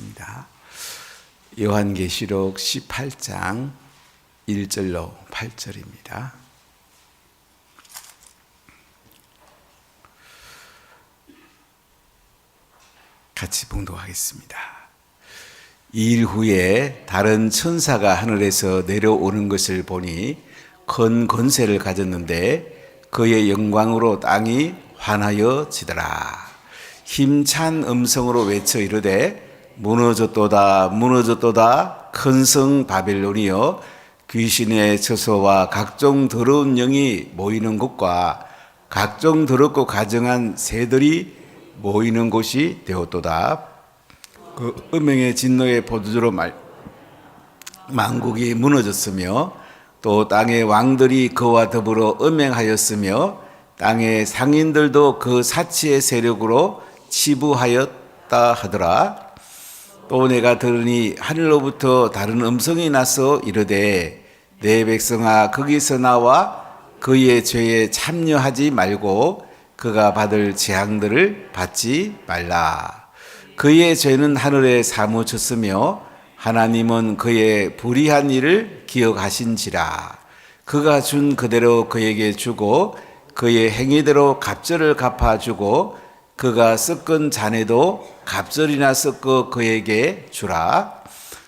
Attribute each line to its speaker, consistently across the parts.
Speaker 1: 하겠습니다. 요한계시록 18장 1절로 8절입니다. 같이 봉독하겠습니다. 2일 후에 다른 천사가 하늘에서 내려오는 것을 보니 큰 권세를 가졌는데 그의 영광으로 땅이 환하여지더라. 힘찬 음성으로 외쳐 이르되 무너졌도다 무너졌도다 큰 성 바벨론이여 귀신의 처소와 각종 더러운 영이 모이는 곳과 각종 더럽고 가증한 새들이 모이는 곳이 되었도다. 그 음행의 진노의 포도주로 만국이 무너졌으며 또 땅의 왕들이 그와 더불어 음행하였으며 땅의 상인들도 그 사치의 세력으로 치부하였다 하더라. 또 내가 들으니 하늘로부터 다른 음성이 나서 이르되 내 백성아 거기서 나와 그의 죄에 참여하지 말고 그가 받을 재앙들을 받지 말라. 그의 죄는 하늘에 사무쳤으며 하나님은 그의 불의한 일을 기억하신지라. 그가 준 그대로 그에게 주고 그의 행위대로 갑절을 갚아주고 그가 섞은 잔에도 갑절이나 섞어 그에게 주라.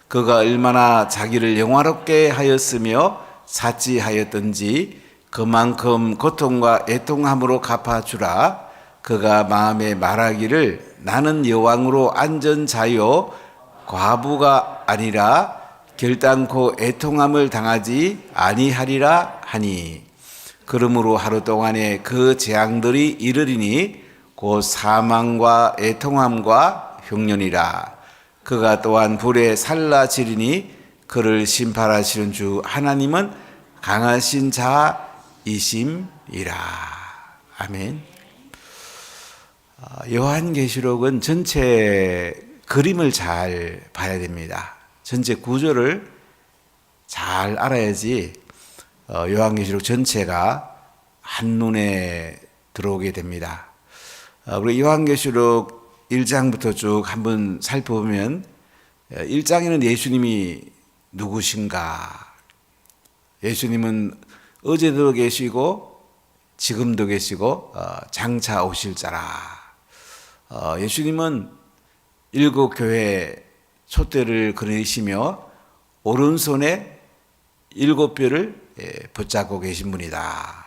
Speaker 1: 그가 얼마나 자기를 영화롭게 하였으며 사치하였던지 그만큼 고통과 애통함으로 갚아주라. 그가 마음에 말하기를 나는 여왕으로 앉은 자요 과부가 아니라 결단코 애통함을 당하지 아니하리라 하니 그러므로 하루 동안에 그 재앙들이 이르리니 곧 사망과 애통함과 흉년이라. 그가 또한 불에 살라지리니 그를 심판하시는 주 하나님은 강하신 자이심이라. 아멘. 요한계시록은 전체 그림을 잘 봐야 됩니다. 전체 구조를 잘 알아야지 요한계시록 전체가 한눈에 들어오게 됩니다. 우리 요한계시록 1장부터 쭉 한번 살펴보면 1장에는 예수님이 누구신가? 예수님은 어제도 계시고 지금도 계시고 장차 오실 자라. 예수님은 7교회 촛대를 그리시며 오른손에 7뼈를 붙잡고 계신 분이다.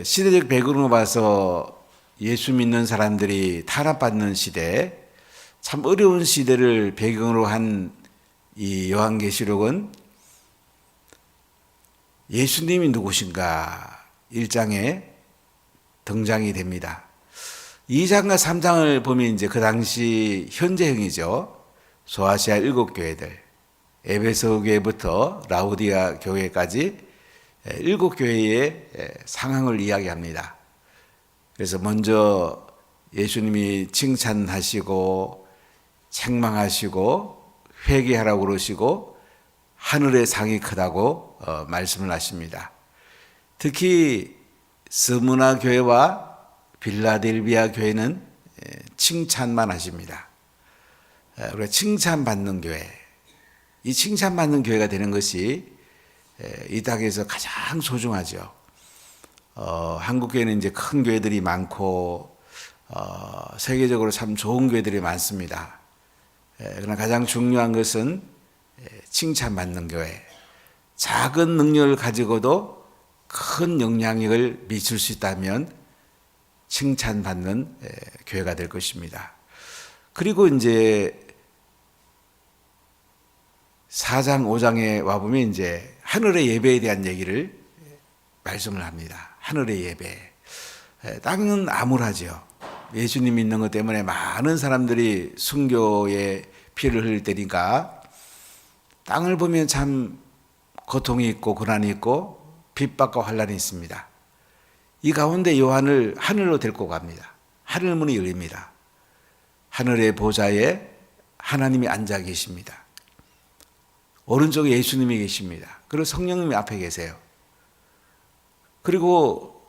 Speaker 1: 시대적 배경으로 봐서 예수 믿는 사람들이 탄압받는 시대, 참 어려운 시대를 배경으로 한 이 요한계시록은 예수님이 누구신가 1장에 등장이 됩니다. 2장과 3장을 보면 이제 그 당시 현재형이죠. 소아시아 7교회들, 에베소 교회부터 라우디아 교회까지 7교회의 상황을 이야기합니다. 그래서 먼저 예수님이 칭찬하시고 책망하시고 회개하라고 그러시고 하늘의 상이 크다고 말씀을 하십니다. 특히 스무나 교회와 빌라델비아 교회는 칭찬만 하십니다. 우리가 칭찬받는 교회, 이 칭찬받는 교회가 되는 것이 이 땅에서 가장 소중하죠. 한국교회는 이제 큰 교회들이 많고 세계적으로 참 좋은 교회들이 많습니다. 그러나 가장 중요한 것은 칭찬받는 교회. 작은 능력을 가지고도 큰 영향력을 미칠 수 있다면 칭찬받는 교회가 될 것입니다. 그리고 이제 4장, 5장에 와보면 이제 하늘의 예배에 대한 얘기를 말씀을 합니다. 하늘의 예배. 땅은 암울하죠. 예수님 믿는 것 때문에 많은 사람들이 순교에 피를 흘릴 때니까 땅을 보면 참 고통이 있고 고난이 있고 핍박과 환란이 있습니다. 이 가운데 요한을 하늘로 데리고 갑니다. 하늘 문이 열립니다. 하늘의 보좌에 하나님이 앉아 계십니다. 오른쪽에 예수님이 계십니다. 그리고 성령님이 앞에 계세요. 그리고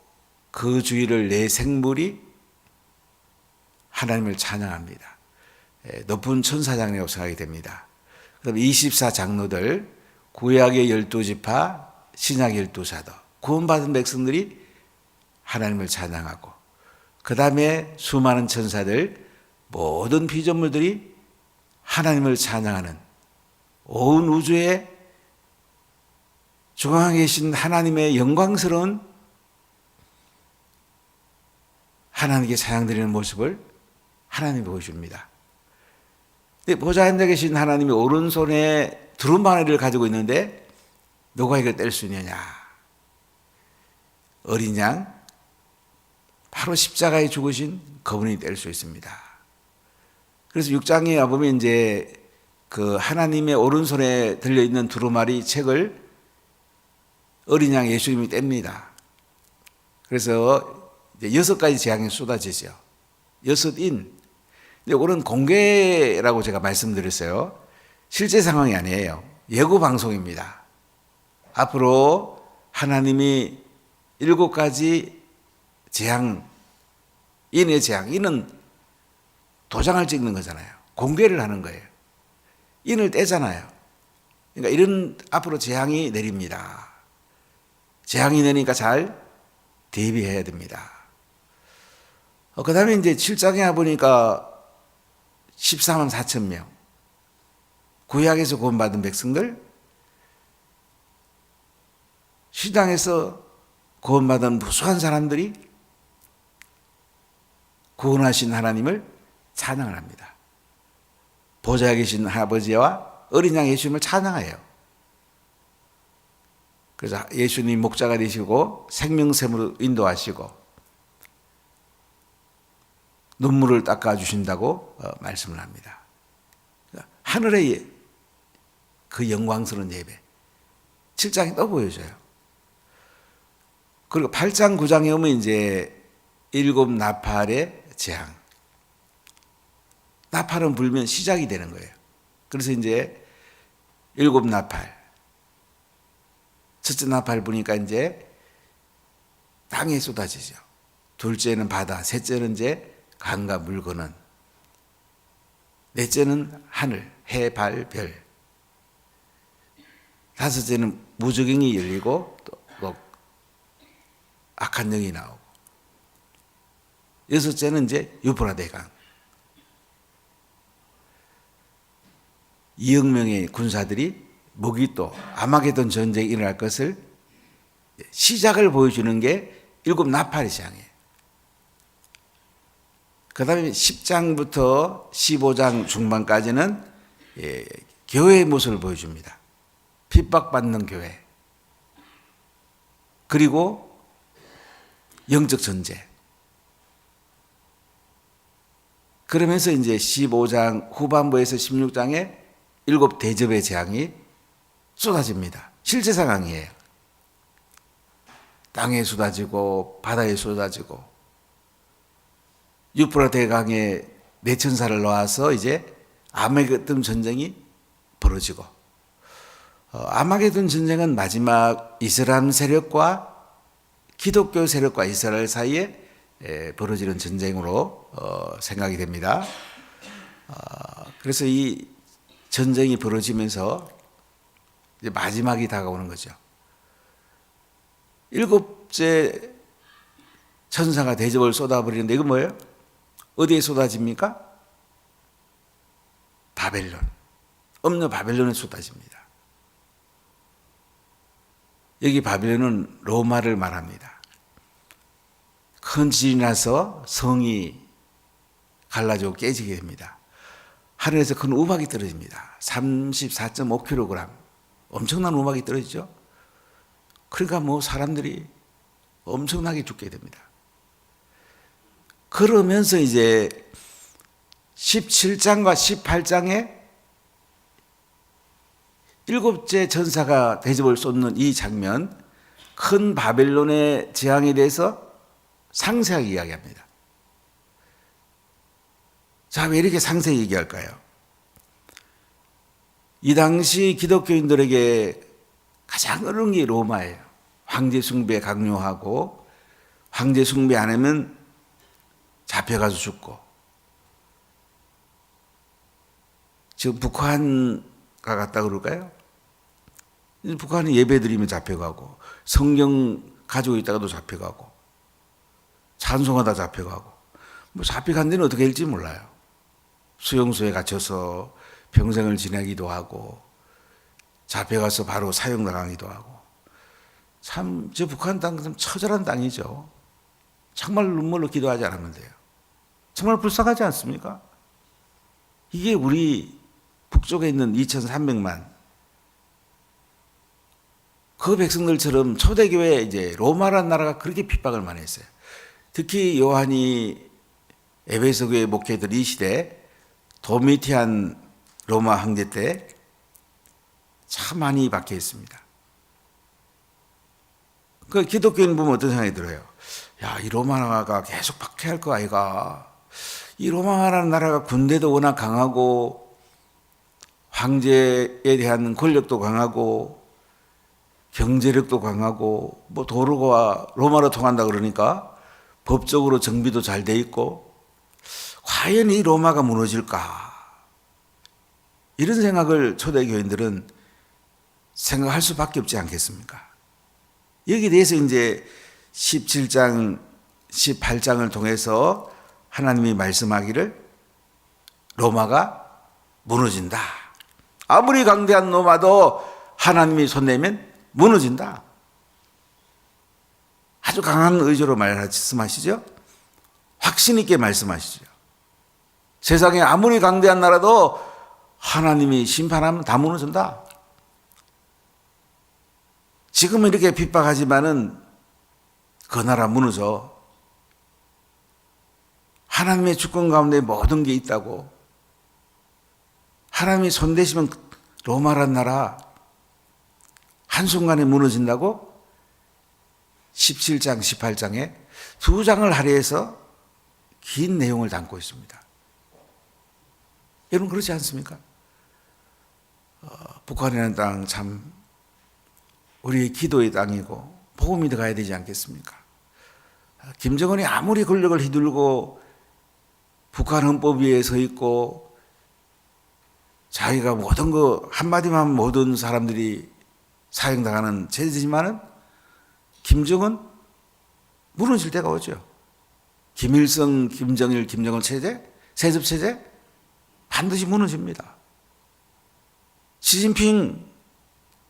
Speaker 1: 그 주위를 네 생물이 하나님을 찬양합니다. 높은 천사장이라고 생각이 됩니다. 그다음에 24장로들, 구약의 12지파, 신약의 12사도, 구원받은 백성들이 하나님을 찬양하고, 그 다음에 수많은 천사들, 모든 피조물들이 하나님을 찬양하는 온 우주에 중앙에 계신 하나님의 영광스러운 하나님께 찬양드리는 모습을 하나님이 보여줍니다. 근데 보좌 앉아 계신 하나님이 오른손에 두루마리를 가지고 있는데 누가 이걸 뗄 수 있느냐? 어린 양, 바로 십자가에 죽으신 그분이 뗄 수 있습니다. 그래서 6장에 와보면 이제 그 하나님의 오른손에 들려있는 두루마리 책을 어린 양 예수님이 뗍니다. 그래서 이제 6가지 재앙이 쏟아지죠. 6인. 근데 오늘 공개라고 제가 말씀드렸어요. 실제 상황이 아니에요. 예고 방송입니다. 앞으로 하나님이 7가지 재앙, 인의 재앙, 인은 도장을 찍는 거잖아요. 공개를 하는 거예요. 인을 떼잖아요. 그러니까 이런 앞으로 재앙이 내립니다. 재앙이 내니까 잘 대비해야 됩니다. 그 다음에 이제 7장에 보니까 14만 4천 명, 구약에서 구원받은 백성들, 시장에서 구원받은 무수한 사람들이 구원하신 하나님을 찬양을 합니다. 보좌에 계신 아버지와 어린 양 예수님을 찬양해요. 그래서 예수님 목자가 되시고 생명샘으로 인도하시고 눈물을 닦아주신다고 말씀을 합니다. 하늘의 그 영광스러운 예배 7장에 또 보여줘요. 그리고 8장 9장에 오면 이제 7 나팔의 재앙. 나팔은 불면 시작이 되는 거예요. 그래서 이제 7 나팔. 첫째 나팔 부니까 이제 땅에 쏟아지죠. 둘째는 바다, 셋째는 이제 강과 물 거는, 넷째는 하늘, 해, 발, 별, 다섯째는 무저갱이 열리고 또 악한 영이 나오고, 여섯째는 이제 유브라데강. 2억 명의 군사들이 무기또 아마게돈 전쟁이 일어날 것을 시작을 보여주는 게 7 나팔의 재앙이에요. 그 다음에 10장부터 15장 중반까지는 교회의 모습을 보여줍니다. 핍박받는 교회. 그리고 영적 전쟁. 그러면서 이제 15장 후반부에서 16장에 7 대접의 재앙이 쏟아집니다. 실제 상황이에요. 땅에 쏟아지고 바다에 쏟아지고 유프라테 강에 내천사를 놓아서 이제 아마게돈 전쟁이 벌어지고, 아마게돈 전쟁은 마지막 이슬람 세력과 기독교 세력과 이스라엘 사이에 벌어지는 전쟁으로 생각이 됩니다. 그래서 이 전쟁이 벌어지면서 이제 마지막이 다가오는 거죠. 7째 천사가 대접을 쏟아버리는데 이건 뭐예요? 어디에 쏟아집니까? 바벨론. 음녀 바벨론에 쏟아집니다. 여기 바벨론은 로마를 말합니다. 큰 지진이 나서 성이 갈라지고 깨지게 됩니다. 하늘에서 큰 우박이 떨어집니다. 34.5kg. 엄청난 우박이 떨어지죠. 그러니까 뭐 사람들이 엄청나게 죽게 됩니다. 그러면서 이제 17장과 18장에 7째 천사가 대접을 쏟는 이 장면, 큰 바벨론의 재앙에 대해서 상세하게 이야기합니다. 자, 왜 이렇게 상세히 얘기할까요? 이 당시 기독교인들에게 가장 어려운 게 로마예요. 황제 숭배 강요하고, 황제 숭배 안 하면 잡혀가서 죽고, 지금 북한과 같다 그럴까요? 북한은 예배 드리면 잡혀가고, 성경 가지고 있다가도 잡혀가고, 찬송하다 잡혀가고, 뭐 잡혀간 데는 어떻게 될지 몰라요. 수용소에 갇혀서 평생을 지내기도 하고, 잡혀가서 바로 사형당하기도 하고. 참, 저 북한 땅은 참 처절한 땅이죠. 정말 눈물로 기도하지 않으면 돼요. 정말 불쌍하지 않습니까? 이게 우리 북쪽에 있는 2,300만 그 백성들처럼 초대교회 이제 로마라는 나라가 그렇게 핍박을 많이 했어요. 특히 요한이 에베소 교회 목회했던 이 시대 도미티안 로마 황제 때 참 많이 박해했습니다. 그 기독교인 보면 어떤 생각이 들어요? 야, 이 로마가 계속 박해할 거 아이가? 이 로마라는 나라가 군대도 워낙 강하고 황제에 대한 권력도 강하고 경제력도 강하고 뭐 도로가 로마로 통한다 그러니까 법적으로 정비도 잘 돼 있고 과연 이 로마가 무너질까? 이런 생각을 초대교인들은 생각할 수밖에 없지 않겠습니까? 여기에 대해서 이제 17장, 18장을 통해서 하나님이 말씀하기를 로마가 무너진다. 아무리 강대한 로마도 하나님이 손내면 무너진다. 아주 강한 의지로 말씀하시죠. 확신 있게 말씀하시죠. 세상에 아무리 강대한 나라도 하나님이 심판하면 다 무너진다. 지금은 이렇게 핍박하지만은 그 나라 무너져. 하나님의 주권 가운데 모든 게 있다고. 하나님이 손대시면 로마란 나라 한순간에 무너진다고 17장, 18장에 두 장을 할애해서 긴 내용을 담고 있습니다. 여러분 그렇지 않습니까? 북한이라는 땅 참 우리의 기도의 땅이고 복음이 들어가야 되지 않겠습니까? 김정은이 아무리 권력을 휘둘고 북한 헌법 위에 서 있고 자기가 모든 거 한마디만 하면 모든 사람들이 사형당하는 체제지만은 김정은 무너질 때가 오죠. 김일성, 김정일, 김정은 체제, 세습 체제 반드시 무너집니다. 시진핑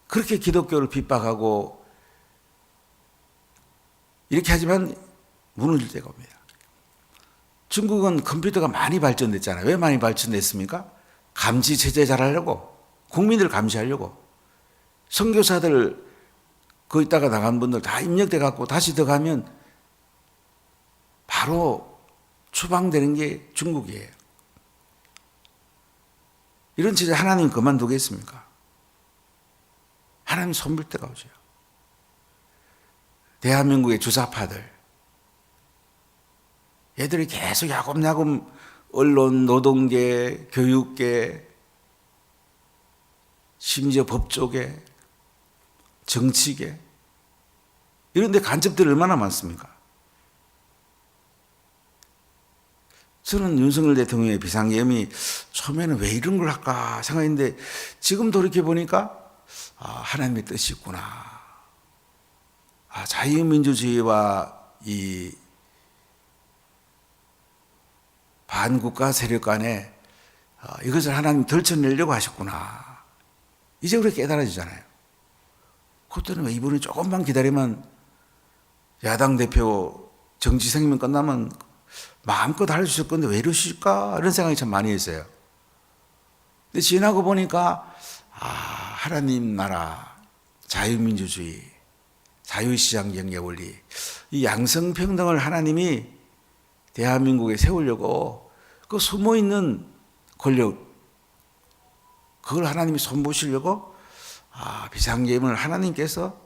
Speaker 1: 그렇게 기독교를 핍박하고 이렇게 하지만 무너질 때가 옵니다. 중국은 컴퓨터가 많이 발전됐잖아요. 왜 많이 발전됐습니까? 감시 체제 잘하려고, 국민들 감시하려고. 선교사들 거기다가 나간 분들 다 입력돼 갖고 다시 들어가면 바로 추방되는 게 중국이에요. 이런 체제 하나님 그만두겠습니까? 하나님 손볼 때가 오죠. 대한민국의 주사파들 얘들이 계속 야곱야곱 언론, 노동계, 교육계, 심지어 법조계, 정치계 이런 데 간첩들이 얼마나 많습니까? 저는 윤석열 대통령의 비상계엄이 처음에는 왜 이런 걸 할까 생각했는데 지금 돌이켜보니까 하나님의 뜻이 있구나. 자유민주주의와 이 반국가 세력 간에 이것을 하나님 덜쳐내려고 하셨구나. 이제 그렇게 깨달아지잖아요. 그때는 왜 이분이 조금만 기다리면 야당 대표 정치 생명 끝나면 마음껏 할 수 있을 건데 왜 이러실까? 이런 생각이 참 많이 했어요. 근데 지나고 보니까 하나님 나라, 자유민주주의, 자유시장 경제 원리, 이 양성평등을 하나님이 대한민국에 세우려고 그 숨어있는 권력, 그걸 하나님이 손보시려고 비상계엄을 하나님께서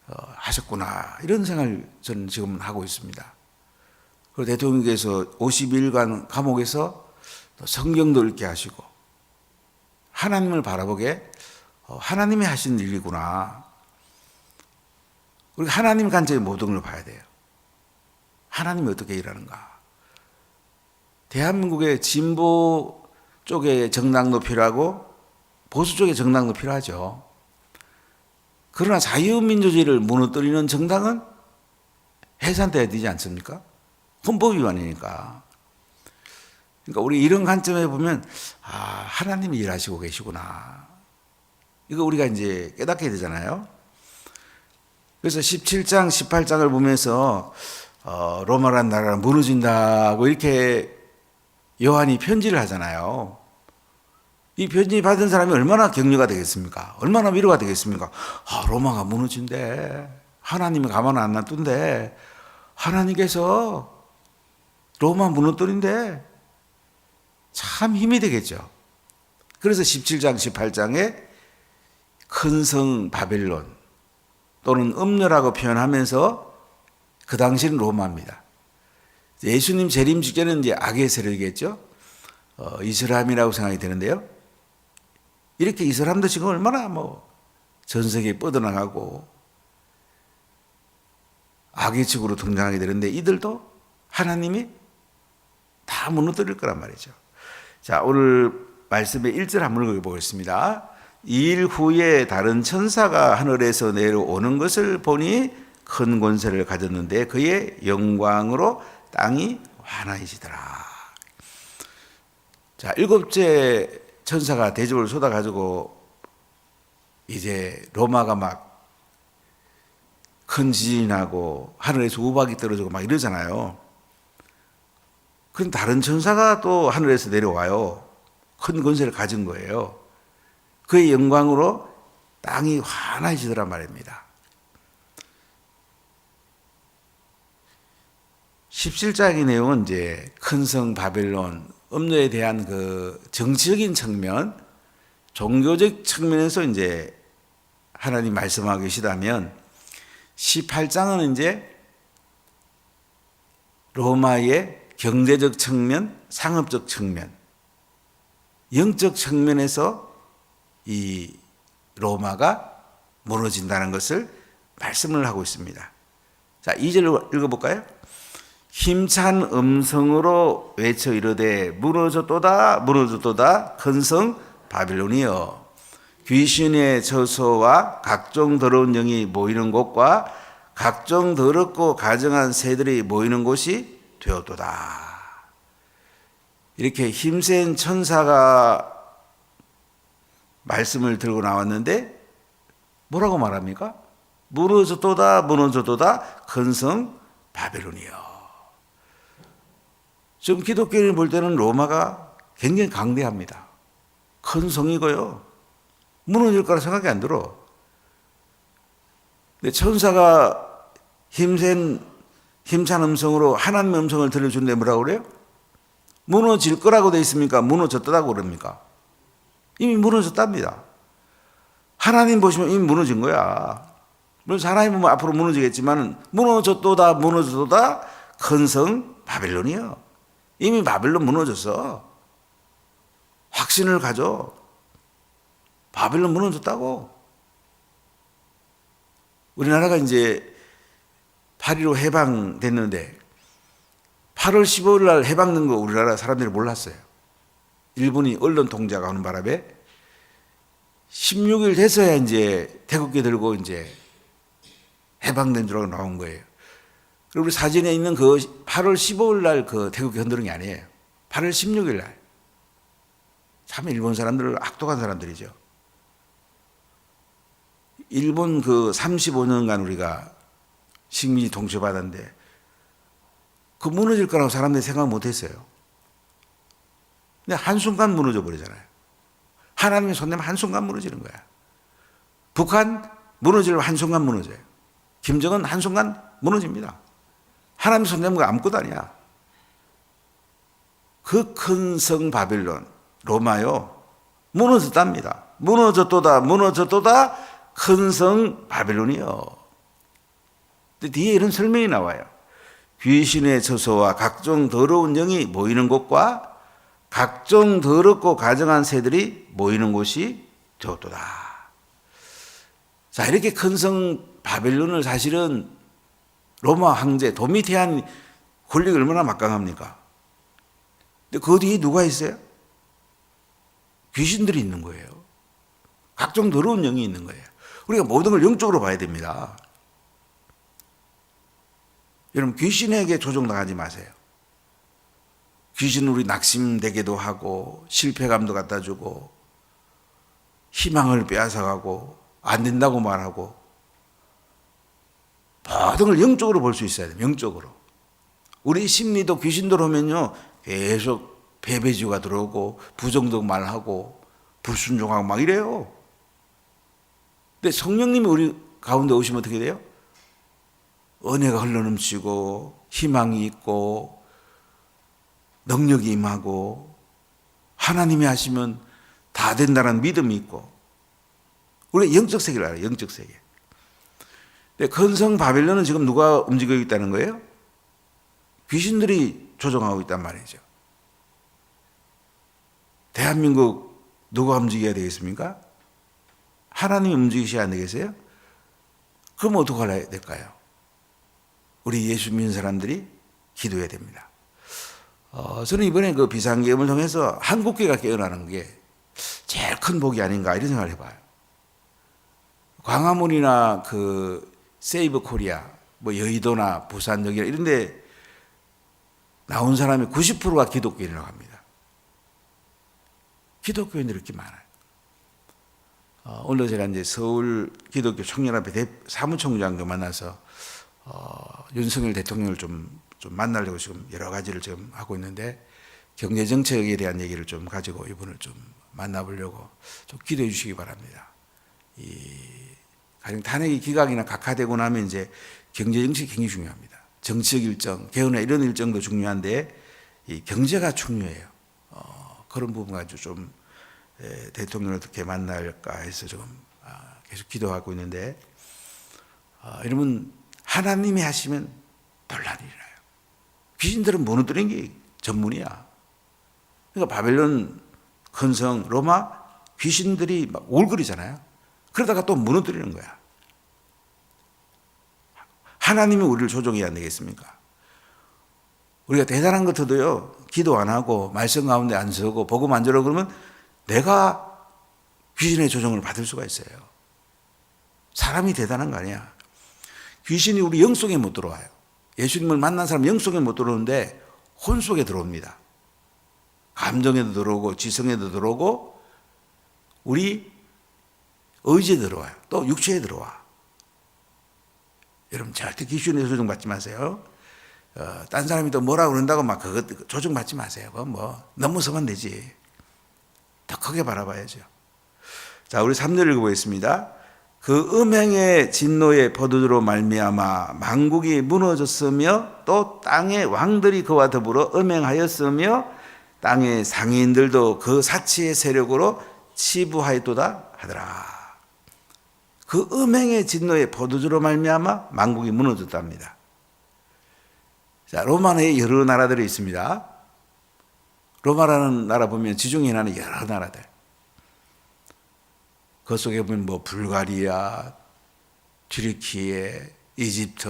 Speaker 1: 하셨구나. 이런 생각을 저는 지금 하고 있습니다. 그리고 대통령께서 50일간 감옥에서 성경도 읽게 하시고 하나님을 바라보게 하나님이 하신 일이구나. 우리 하나님 관점의 모든 걸 봐야 돼요. 하나님이 어떻게 일하는가. 대한민국의 진보 쪽에 정당도 필요하고 보수 쪽에 정당도 필요하죠. 그러나 자유민주주의를 무너뜨리는 정당은 해산돼야 되지 않습니까? 헌법 위반이니까. 그러니까 우리 이런 관점에 보면 하나님이 일하시고 계시구나. 이거 우리가 이제 깨닫게 되잖아요. 그래서 17장, 18장을 보면서 로마란 나라가 무너진다고 이렇게 요한이 편지를 하잖아요. 이 편지 받은 사람이 얼마나 격려가 되겠습니까? 얼마나 위로가 되겠습니까? 로마가 무너진대. 하나님이 가만 안 놔둔대. 하나님께서 로마 무너뜨린대. 참 힘이 되겠죠. 그래서 17장, 18장에 큰 성 바벨론 또는 음녀라고 표현하면서 그 당시는 로마입니다. 예수님 재림 직전은 이제 악의 세력이겠죠. 이슬람이라고 생각이 되는데요. 이렇게 이슬람도 지금 얼마나 전 세계에 뻗어나가고 악의 측으로 등장하게 되는데 이들도 하나님이 다 무너뜨릴 거란 말이죠. 자, 오늘 말씀의 1절 한번 읽어보겠습니다. 2일 후에 다른 천사가 하늘에서 내려오는 것을 보니 큰 권세를 가졌는데 그의 영광으로 땅이 환하여지더라. 자, 7째 천사가 대접을 쏟아가지고 이제 로마가 막 큰 지진이 나고 하늘에서 우박이 떨어지고 막 이러잖아요. 그럼 다른 천사가 또 하늘에서 내려와요. 큰 권세를 가진 거예요. 그의 영광으로 땅이 환해지더란 말입니다. 17장의 내용은 이제 큰 성 바벨론, 음녀에 대한 그 정치적인 측면, 종교적 측면에서 이제 하나님 말씀하고 계시다면 18장은 이제 로마의 경제적 측면, 상업적 측면, 영적 측면에서 이 로마가 무너진다는 것을 말씀을 하고 있습니다. 자, 2절 읽어볼까요? 힘찬 음성으로 외쳐 이르되 무너졌도다 무너졌도다 큰 성 바빌론이여 귀신의 처소와 각종 더러운 영이 모이는 곳과 각종 더럽고 가증한 새들이 모이는 곳이 되었도다. 이렇게 힘센 천사가 말씀을 들고 나왔는데 뭐라고 말합니까? 무너졌도다 무너졌도다 큰 성 바벨론이여. 지금 기독교인이 볼 때는 로마가 굉장히 강대합니다. 큰 성이고요. 무너질 거라 생각이 안 들어. 근데 천사가 힘찬 음성으로 하나님의 음성을 들려준데 뭐라고 그래요? 무너질 거라고 돼 있습니까? 무너졌다고 그럽니까? 이미 무너졌답니다. 하나님 보시면 이미 무너진 거야. 물론 사람이 보면 앞으로 무너지겠지만 무너졌도다 무너졌도다 큰 성 바벨론이요. 이미 바벨론 무너졌어. 확신을 가져. 바벨론 무너졌다고. 우리나라가 이제 8.15 해방됐는데 8월 15일 날 해방된 거 우리나라 사람들이 몰랐어요. 일본이 언론 통제가 하는 바람에 16일 돼서야 이제 태극기 들고 이제 해방된 줄 알고 나온 거예요. 그리고 우리 사진에 있는 그 8월 15일 날 그 태극기 흔드는 게 아니에요. 8월 16일 날. 참 일본 사람들은 악독한 사람들이죠. 일본 그 35년간 우리가 식민지 통치받았는데 그 무너질 거라고 사람들이 생각 못 했어요. 근데 한순간 무너져 버리잖아요. 하나님의 손 내면 한순간 무너지는 거야. 북한 무너지려면 한순간 무너져요. 김정은 한순간 무너집니다. 하나님 손 내면 거 아무것도 아니야. 그 큰 성 바빌론, 로마요, 무너졌답니다. 무너졌도다, 무너졌도다, 큰 성 바빌론이요. 근데 뒤에 이런 설명이 나와요. 귀신의 처소와 각종 더러운 영이 모이는 곳과 각종 더럽고 가증한 새들이 모이는 곳이 되었도다. 자, 이렇게 큰 성 바벨론을 사실은 로마 황제 도미티안 권력이 얼마나 막강합니까? 근데 그 뒤에 누가 있어요? 귀신들이 있는 거예요. 각종 더러운 영이 있는 거예요. 우리가 모든 걸 영적으로 봐야 됩니다. 여러분, 귀신에게 조종당하지 마세요. 귀신은 우리 낙심되게도 하고 실패감도 갖다 주고 희망을 빼앗아가고 안 된다고 말하고 모든 걸 영적으로 볼 수 있어야 돼요. 영적으로. 우리 심리도 귀신 들어오면요 계속 패배주가 들어오고 부정적 말하고 불순종하고 막 이래요. 근데 성령님이 우리 가운데 오시면 어떻게 돼요? 은혜가 흘러넘치고 희망이 있고 능력이 임하고 하나님이 하시면 다 된다는 믿음이 있고 우리 영적 세계를 알아요. 영적 세계. 근데 근성 바벨론은 지금 누가 움직이고 있다는 거예요? 귀신들이 조종하고 있단 말이죠. 대한민국 누가 움직여야 되겠습니까? 하나님이 움직이셔야 안 되겠어요? 그럼 어떻게 해야 될까요? 우리 예수 믿는 사람들이 기도해야 됩니다. 저는 이번에 그 비상계엄을 통해서 한국교회가 깨어나는 게 제일 큰 복이 아닌가 이런 생각을 해봐요. 광화문이나 그 세이브 코리아, 뭐 여의도나 부산 여기 이런 데 나온 사람이 90%가 기독교인이라고 합니다. 기독교인들이 이렇게 많아요. 오늘 제가 이제 서울 기독교 청년협회 사무총장도 만나서 윤석열 대통령을 좀 만나려고 지금 여러 가지를 지금 하고 있는데 경제정책에 대한 얘기를 좀 가지고 이분을 좀 만나보려고 좀 기도해 주시기 바랍니다. 가령 탄핵이 기각이나 각하되고 나면 이제 경제정책이 굉장히 중요합니다. 정치적 일정, 개헌이나 이런 일정도 중요한데 이 경제가 중요해요. 그런 부분 가지고 좀 대통령을 어떻게 만날까 해서 지금 계속 기도하고 있는데 여러분 하나님이 하시면 논란이 일어나요. 귀신들은 무너뜨리는 게 전문이야. 그러니까 바벨론, 근성, 로마 귀신들이 막 올거리잖아요. 그러다가 또 무너뜨리는 거야. 하나님이 우리를 조종해야 안 되겠습니까? 우리가 대단한 것들도요, 기도 안 하고 말씀 가운데 안 서고 복음 안 들어 그러면 내가 귀신의 조종을 받을 수가 있어요. 사람이 대단한 거 아니야. 귀신이 우리 영 속에 못 들어와요. 예수님을 만난 사람 영 속에 못 들어오는데 혼 속에 들어옵니다. 감정에도 들어오고 지성에도 들어오고 우리 의지에 들어와요. 또 육체에 들어와. 여러분 절대 귀신의 조종 받지 마세요. 딴 사람이 또 뭐라고 그런다고 막 그거 조종 받지 마세요. 그거 뭐 넘어서면 되지. 더 크게 바라봐야죠. 자, 우리 3절 읽어보겠습니다. 그 음행의 진노의 포도주로 말미암아 만국이 무너졌으며 또 땅의 왕들이 그와 더불어 음행하였으며 땅의 상인들도 그 사치의 세력으로 치부하였도다 하더라. 그 음행의 진노의 포도주로 말미암아 만국이 무너졌답니다. 자, 로마에 여러 나라들이 있습니다. 로마라는 나라 보면 지중해 나는 여러 나라들. 그 속에 보면 뭐 불가리아, 튀르키예, 이집트,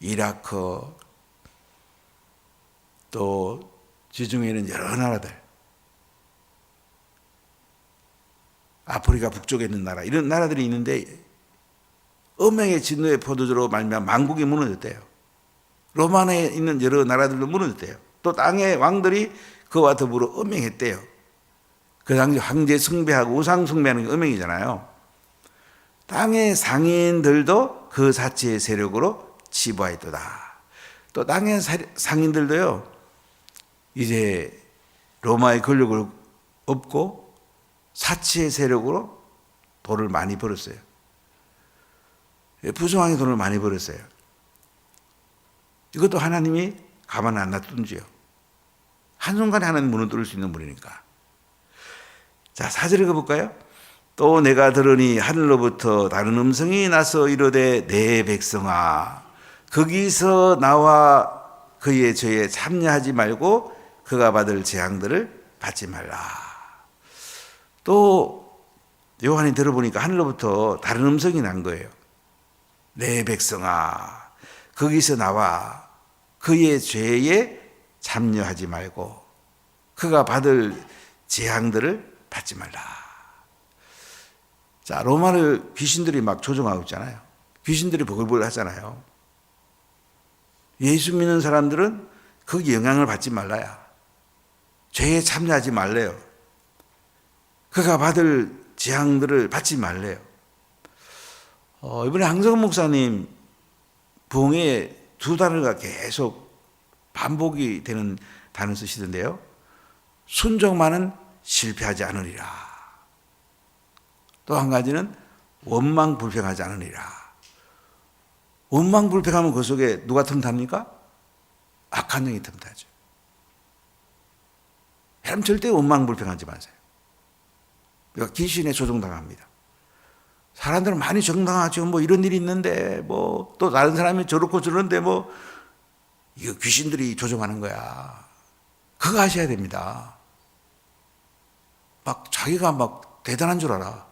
Speaker 1: 이라크, 또 지중해는 여러 나라들. 아프리카 북쪽에 있는 나라, 이런 나라들이 있는데 음행의 진노의 포도주로 말미암아 만국이 무너졌대요. 로마에 있는 여러 나라들도 무너졌대요. 또 땅의 왕들이 그와 더불어 음행했대요. 그 당시 황제 숭배하고 우상 숭배하는 게 음행이잖아요. 땅의 상인들도 그 사치의 세력으로 치부하였도다. 또 땅의 상인들도요, 이제 로마의 권력을 업고 사치의 세력으로 돈을 많이 벌었어요. 부정하게 돈을 많이 벌었어요. 이것도 하나님이 가만 안 놔둔지요. 한순간에 하나님 무너뜨릴 수 있는 분이니까. 자, 4절 읽어볼까요? 또 내가 들으니 하늘로부터 다른 음성이 나서 이르되 내 백성아 거기서 나와 그의 죄에 참여하지 말고 그가 받을 재앙들을 받지 말라. 또 요한이 들어보니까 하늘로부터 다른 음성이 난 거예요. 내 백성아 거기서 나와 그의 죄에 참여하지 말고 그가 받을 재앙들을 받지 말라. 자, 로마를 귀신들이 막 조종하고 있잖아요. 귀신들이 보글보글 하잖아요. 예수 믿는 사람들은 거기 영향을 받지 말라야. 죄에 참여하지 말래요. 그가 받을 재앙들을 받지 말래요. 이번에 황성근 목사님 부흥회에 두 단어가 계속 반복이 되는 단어 쓰시던데요. 순종만은 실패하지 않으리라. 또 한 가지는 원망불평하지 않으리라. 원망불평하면 그 속에 누가 틈탑니까? 악한 영이 틈타죠. 여러분 절대 원망불평하지 마세요. 그러니까 귀신에 조종당합니다. 사람들은 많이 정당하죠. 뭐 이런 일이 있는데 뭐 또 다른 사람이 저렇고 저런데 뭐 이거 귀신들이 조종하는 거야. 그거 아셔야 됩니다. 막 자기가 막 대단한 줄 알아.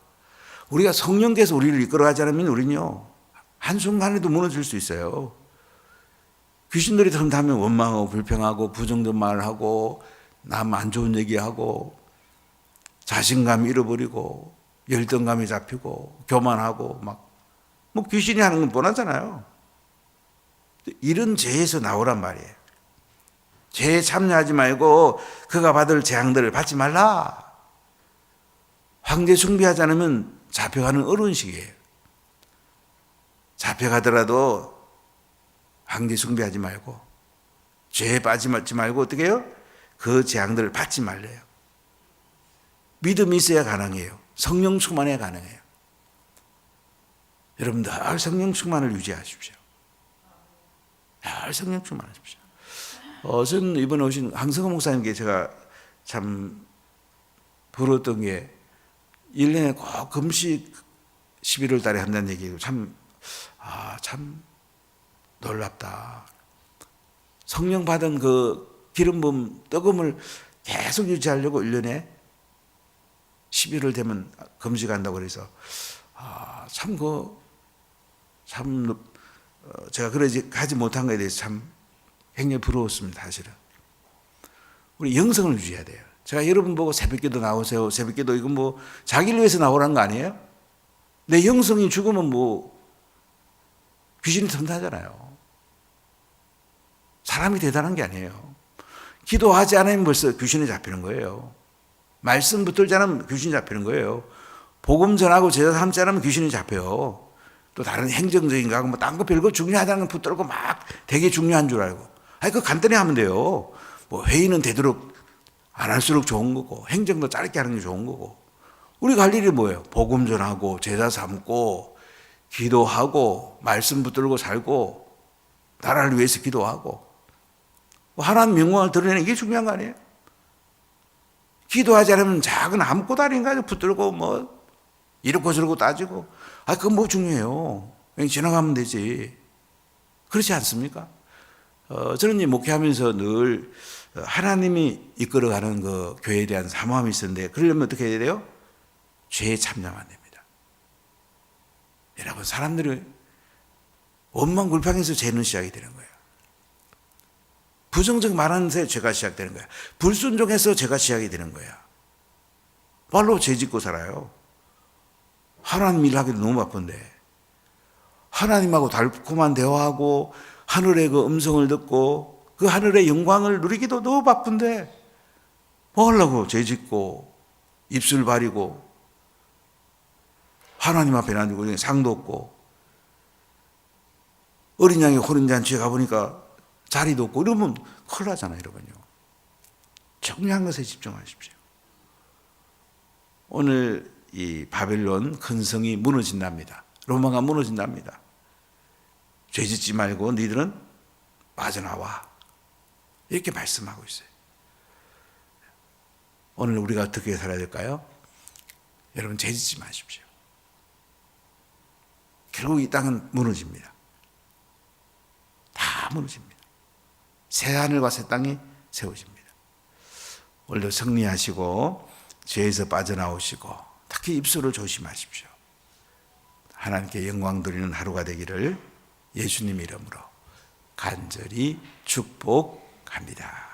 Speaker 1: 우리가 성령께서 우리를 이끌어가지 않으면 우리는요 한순간에도 무너질 수 있어요. 귀신들이 틈타면 원망하고 불평하고 부정적 말을 하고 남 안 좋은 얘기하고 자신감 잃어버리고 열등감이 잡히고 교만하고 뭐 귀신이 하는 건 뻔하잖아요. 이런 죄에서 나오란 말이에요. 죄에 참여하지 말고 그가 받을 재앙들을 받지 말라. 황제 숭배하지 않으면 잡혀가는 어른식이에요. 잡혀가더라도 황제 숭배하지 말고 죄에 빠지지 말고 어떻게 해요? 그 재앙들을 받지 말래요. 믿음이 있어야 가능해요. 성령 충만해야 가능해요. 여러분들 늘 성령 충만을 유지하십시오. 늘 성령 충만하십시오. 저는 이번에 오신 황성근 목사님께 제가 참 부러웠던 게 1년에 꼭 금식 11월 달에 한다는 얘기가 참 놀랍다. 성령 받은 그 기름 부음 떡음을 계속 유지하려고 1년에 11월 되면 금식한다고 그래서 제가 그러지 하지 못한 것에 대해서 참 굉장히 부러웠습니다. 사실은 우리 영성을 유지해야 돼요. 제가 여러분 보고 새벽기도 나오세요. 새벽기도 이건 뭐 자기를 위해서 나오라는 거 아니에요? 내 영성이 죽으면 뭐 귀신이 틈타잖아요. 사람이 대단한 게 아니에요. 기도하지 않으면 벌써 귀신이 잡히는 거예요. 말씀 붙들지 않으면 귀신이 잡히는 거예요. 복음 전하고 제자 삼지 않으면 귀신이 잡혀요. 또 다른 행정적인 거 하고 뭐 딴 거 별거 중요하다는 거 붙들고 막 되게 중요한 줄 알고. 그거 간단히 하면 돼요. 뭐 회의는 되도록 안 할수록 좋은 거고 행정도 짧게 하는 게 좋은 거고. 우리가 할 일이 뭐예요? 복음 전하고 제자 삼고 기도하고 말씀 붙들고 살고 나라를 위해서 기도하고 하나님 영광을 드러내는 게 중요한 거 아니에요? 기도하지 않으면 작은 암꼬다리인 가지고 붙들고 뭐 이렇고 저렇고 따지고 그건 뭐 중요해요. 그냥 지나가면 되지. 그렇지 않습니까? 저는 이 목회하면서 늘 하나님이 이끌어가는 그 교회에 대한 사모함이 있었는데 그러려면 어떻게 해야 돼요? 죄에 참여하면 안 됩니다. 여러분 사람들이 원망불평해서 죄는 시작이 되는 거예요. 부정적 말하는 데 죄가 시작되는 거야. 불순종해서 죄가 시작이 되는 거야. 말로 죄 짓고 살아요. 하나님 일하기도 너무 바쁜데 하나님하고 달콤한 대화하고 하늘의 그 음성을 듣고 그 하늘의 영광을 누리기도 너무 바쁜데 뭐 하려고 죄 짓고 입술 바리고 하나님 앞에 놔두고 상도 없고 어린 양이 호른 잔치에 가보니까 자리도 없고 이러면 큰일 나잖아요. 여러분요. 중요한 것에 집중하십시오. 오늘 이 바벨론 큰 성이 무너진답니다. 로마가 무너진답니다. 죄 짓지 말고 너희들은 빠져나와. 이렇게 말씀하고 있어요. 오늘 우리가 어떻게 살아야 될까요? 여러분 죄 짓지 마십시오. 결국 이 땅은 무너집니다. 다 무너집니다. 새 하늘과 새 땅이 세워집니다. 오늘도 승리하시고 죄에서 빠져나오시고 특히 입술을 조심하십시오. 하나님께 영광 드리는 하루가 되기를 예수님 이름으로 간절히 축복합니다.